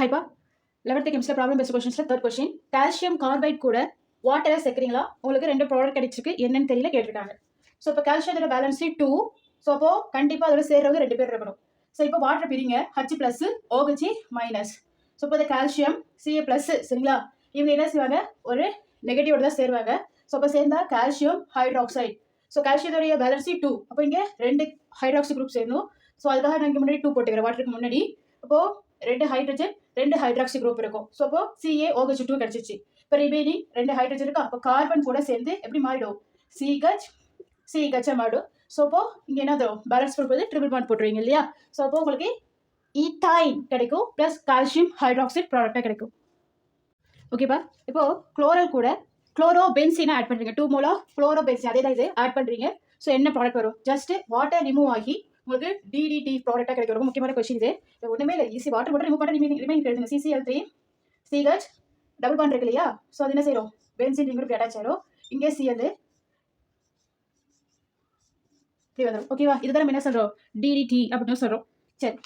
ஹைப்பா 11th chemistry problem based கொஸ்டின்ஸ்ல third question calcium carbide கூட வாட்டரை சேர்க்குறீங்களா உங்களுக்கு 2 ப்ராடக்ட் கிடைச்சிருக்கு என்னன்னு தெரியல கேட்டிருக்காங்க. ஸோ இப்போ கால்சியத்தோட பேலன்ஸ் 2. ஸோ அப்போ கண்டிப்பாக அதோட சேர்றவங்க 2 பேர் இருக்கணும். ஸோ இப்போ வாட்டர் பிரிங்க H plus OH minus. So இப்போ இந்த கால்சியம் Ca ப்ளஸ் சரிங்களா, இவங்க என்ன செய்வாங்க ஒரு நெகட்டிவோட தான் சேருவாங்க. ஸோ அப்போ சேர்ந்தா கால்சியம் ஹைட்ராக்சைடு. ஸோ கால்சியத்தோடைய பேலன்ஸ் 2. அப்போ இங்கே 2 ஹைட்ராக்சி குரூப் சேரணும். ஸோ அதுக்காக நான் இங்கே முன்னாடி 2 போட்டுக்கிறேன் வாட்டருக்கு முன்னாடி. அப்போ 2 ஹைட்ரஜன் 2 ஹைட்ராக்சி குரூப் இருக்கும். ஸோ அப்போ CaOH2 கிடைச்சிச்சு. இப்போ ரிமைனிங் 2 ஹைட்ரஜன் இருக்கா, அப்போ கார்பன் கூட சேர்ந்து எப்படி மாறிடும் CH மாறிடும். ஸோ அப்போ இங்கே என்ன தரும் பேலன்ஸ் போடும்போது ட்ரிபிள் பாண்ட் போட்டுருவீங்க இல்லையா. ஸோ அப்போ உங்களுக்கு ஈத்தைன் கிடைக்கும் ப்ளஸ் கால்சியம் ஹைட்ராக்சைடு ப்ராடக்டாக கிடைக்கும். ஓகேப்பா. இப்போ குளோரல் கூட குளோரோபென்சீனை ஆட் பண்ணுறீங்க. 2 மோலா குளோரோபென்சீன் அதே தான் இது ஆட் பண்ணுறீங்க. ஸோ என்ன ப்ராடக்ட் வரும், ஜஸ்ட் வாட்டர் ரிமூவ் ஆகி உங்களுக்கு DDT ப்ராடக்டாக கிடைக்கும். ரொம்ப முக்கியமான கொஸ்டின் இது. ஒன்றுமே இல்லை, ஈஸி வாட்டர் மட்டும் ரிமூவ் பண்ணி ரிமைனிங் எழுதுங்க. CCl3 CH டபுள் பாண்ட் இருக்கு இல்லையா. ஸோ அது என்ன செய்யும் பென்சீன் ரிங் குரூப் அட்டாச் ஆயிடும். இங்கே Cl இப்படி வந்துடும். ஓகேவா, இதுதான் நம்ம என்ன சொல்கிறோம் DDT அப்படின்னு சொல்கிறோம். சரி.